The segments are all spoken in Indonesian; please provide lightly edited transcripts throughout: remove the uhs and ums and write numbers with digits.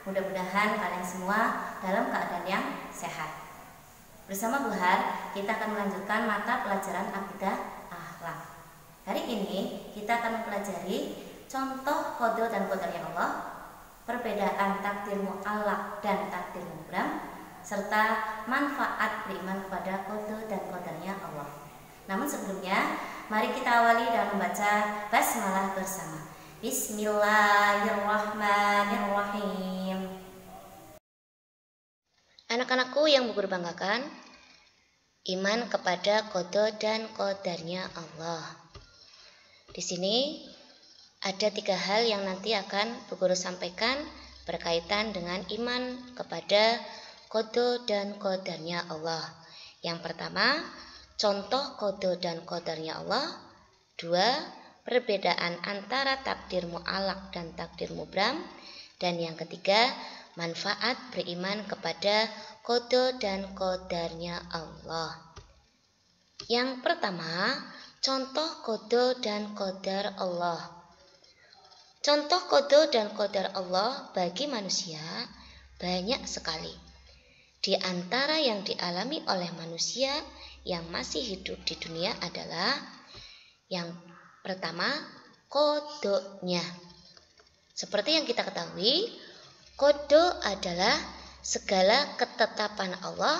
Mudah-mudahan kalian semua dalam keadaan yang sehat. Bersama Bu Har, kita akan melanjutkan mata pelajaran akidah akhlak. Hari ini kita akan mempelajari contoh qada dan qadarnya Allah, perbedaan takdir mu'allaq dan takdir mubram, serta manfaat beriman kepada qada dan qadarnya Allah. Namun sebelumnya, mari kita awali dengan membaca basmalah bersama. Bismillahirrahmanirrahim. Anak-anakku yang Bu Guru banggakan, iman kepada qada dan qadarnya Allah. Di sini ada 3 hal yang nanti akan Bu Guru sampaikan berkaitan dengan iman kepada qada dan qadarnya Allah. Yang pertama, contoh qada dan qadarnya Allah. 2, perbedaan antara takdir mu'allaq dan takdir mubram. Dan yang ketiga, manfaat beriman kepada qada dan qadarnya Allah. Yang pertama, contoh qada dan qadar Allah. Contoh qada dan qadar Allah bagi manusia banyak sekali. Di antara yang dialami oleh manusia yang masih hidup di dunia adalah yang pertama, qadanya. Seperti yang kita ketahui, qada adalah segala ketetapan Allah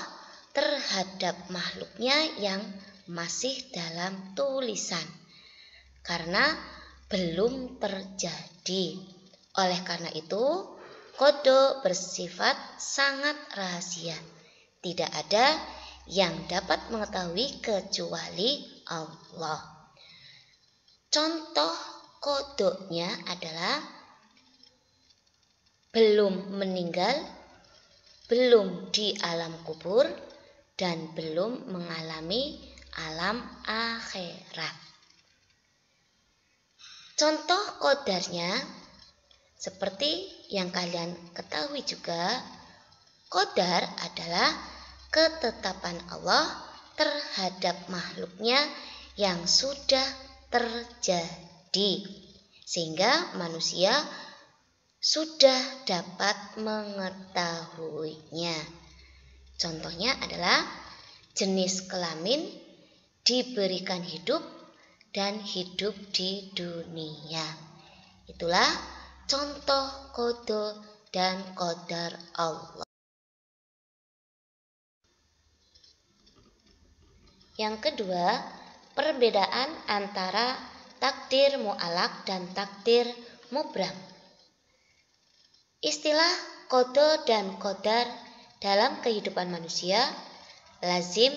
terhadap makhluknya yang masih dalam tulisan karena belum terjadi. Oleh karena itu, qada bersifat sangat rahasia. Tidak ada yang dapat mengetahui kecuali Allah. Contoh qadanya adalah belum meninggal, belum di alam kubur, dan belum mengalami alam akhirat. Contoh qadarnya seperti yang kalian ketahui juga, qadar adalah ketetapan Allah terhadap makhluknya yang sudah terjadi, sehingga manusia sudah dapat mengetahuinya. Contohnya adalah jenis kelamin diberikan hidup dan hidup di dunia. Itulah contoh qada dan qadar Allah. Yang kedua, perbedaan antara takdir mu'allaq dan takdir mubram. Istilah qada dan qadar dalam kehidupan manusia lazim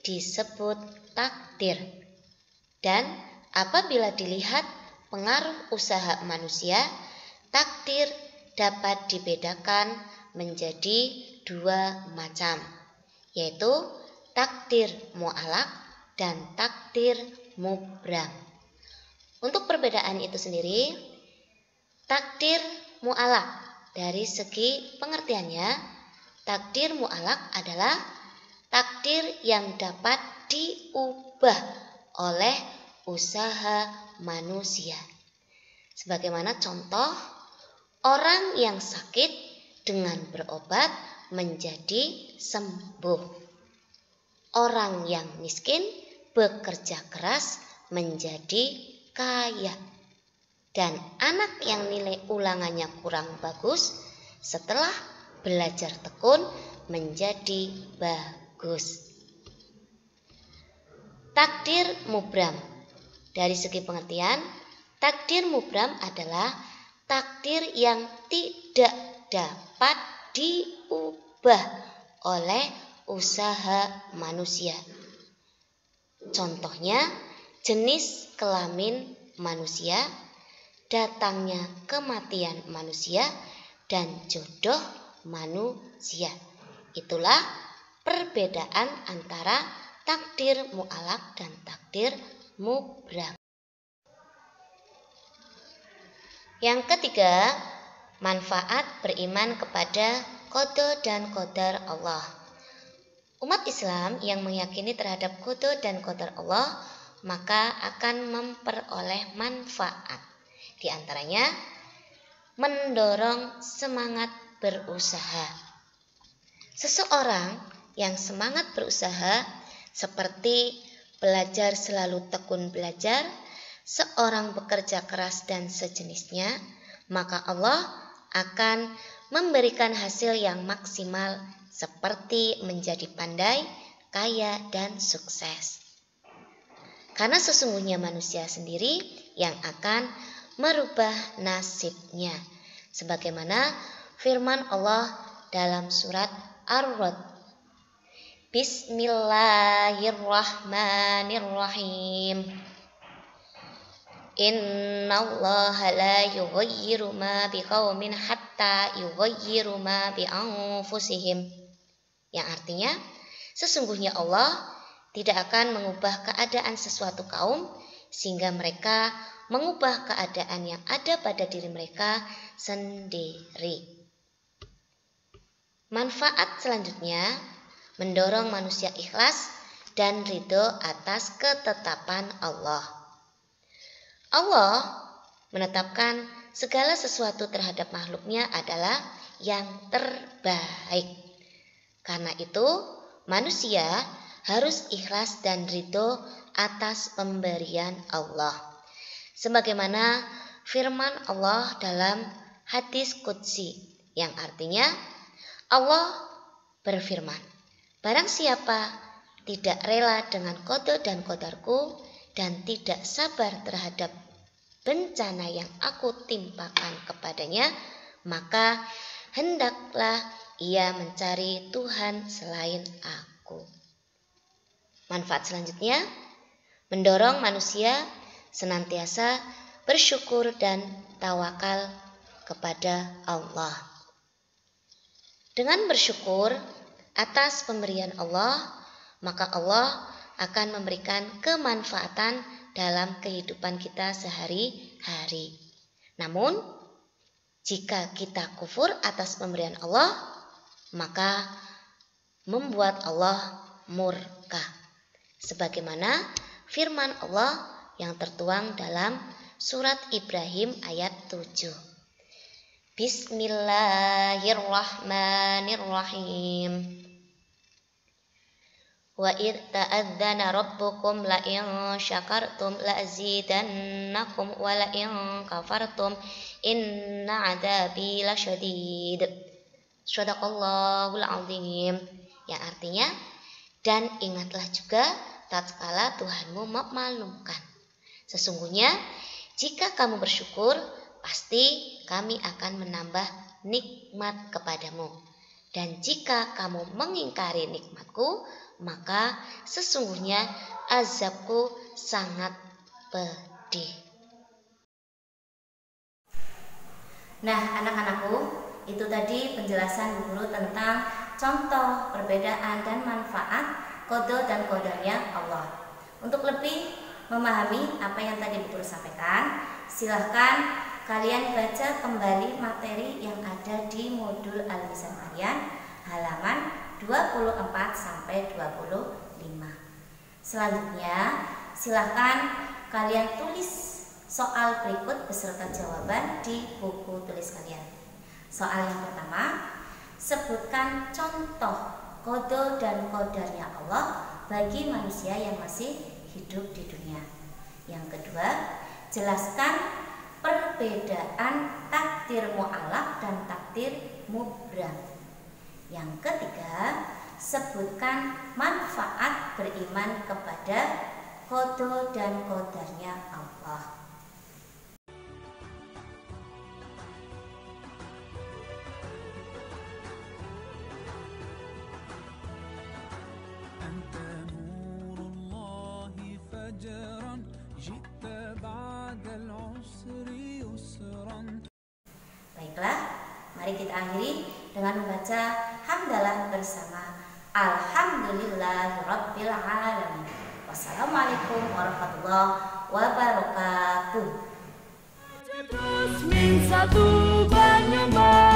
disebut takdir. Dan apabila dilihat pengaruh usaha manusia, takdir dapat dibedakan menjadi 2 macam, yaitu takdir mu'allaq dan takdir mubram. Untuk perbedaan itu sendiri, takdir mu'allaq dari segi pengertiannya, takdir mu'allaq adalah takdir yang dapat diubah oleh usaha manusia. Sebagaimana contoh, orang yang sakit dengan berobat menjadi sembuh. Orang yang miskin bekerja keras menjadi kaya. Dan anak yang nilai ulangannya kurang bagus setelah belajar tekun menjadi bagus. Takdir mubram. Dari segi pengertian, takdir mubram adalah takdir yang tidak dapat diubah oleh usaha manusia. Contohnya, jenis kelamin manusia, datangnya kematian manusia, dan jodoh manusia. Itulah perbedaan antara takdir mu'allaq dan takdir mubram. Yang ketiga, manfaat beriman kepada qada dan qadar Allah. Umat Islam yang meyakini terhadap qada dan qadar Allah maka akan memperoleh manfaat. Di antaranya mendorong semangat berusaha. Seseorang yang semangat berusaha seperti belajar selalu tekun belajar, seorang bekerja keras dan sejenisnya, maka Allah akan memberikan hasil yang maksimal seperti menjadi pandai, kaya, dan sukses. Karena sesungguhnya manusia sendiri yang akan merubah nasibnya. Sebagaimana firman Allah dalam surat Ar-Ra'd. Bismillahirrahmanirrahim. Innallaha la yughayyiru ma biqaumin hatta yughayyiru ma bi anfusihim. Yang artinya, sesungguhnya Allah tidak akan mengubah keadaan sesuatu kaum sehingga mereka mengubah keadaan yang ada pada diri mereka sendiri. Manfaat selanjutnya, mendorong manusia ikhlas dan ridho atas ketetapan Allah. Allah menetapkan segala sesuatu terhadap makhluknya adalah yang terbaik. Karena itu, manusia harus ikhlas dan ridho atas pemberian Allah. Sebagaimana firman Allah dalam hadis qudsi yang artinya Allah berfirman, barang siapa tidak rela dengan qada dan qadarku dan tidak sabar terhadap bencana yang aku timpakan kepadanya, maka hendaklah ia mencari Tuhan selain aku. Manfaat selanjutnya, mendorong manusia senantiasa bersyukur dan tawakal kepada Allah. Dengan bersyukur atas pemberian Allah, maka Allah akan memberikan kemanfaatan dalam kehidupan kita sehari-hari. Namun, jika kita kufur atas pemberian Allah, maka membuat Allah murka. Sebagaimana firman Allah yang tertuang dalam surat Ibrahim ayat 7. Bismillahirrahmanirrahim. Wa id ta'adzana rabbukum la in syakartum la azidannakum wa la in kafartum inna adzabi lasyadid. Shadaqallahul azim. Yang artinya, dan ingatlah juga tatkala Tuhanmu memaklumkan. Sesungguhnya jika kamu bersyukur, pasti kami akan menambah nikmat kepadamu. Dan jika kamu mengingkari nikmatku, maka sesungguhnya azabku sangat pedih. Nah, anak-anakku, itu tadi penjelasan Bu Guru tentang contoh, perbedaan, dan manfaat qada dan qadarnya Allah. Untuk lebih memahami apa yang tadi Bu Guru sampaikan, silahkan kalian baca kembali materi yang ada di modul Al-Lisan kalian halaman 24-25. Selanjutnya, silahkan kalian tulis soal berikut beserta jawaban di buku tulis kalian. Soal yang pertama, sebutkan contoh qada dan qadarnya Allah bagi manusia yang masih hidup di dunia. Yang kedua, jelaskan perbedaan takdir mu'allaq dan takdir mubram. Yang ketiga, sebutkan manfaat beriman kepada qada dan qadarnya Allah. Baiklah, mari kita akhiri dengan membaca hamdalah bersama Alhamdulillahirabbil alamin. Wassalamualaikum warahmatullahi wabarakatuh. Terus min satu Banyumas.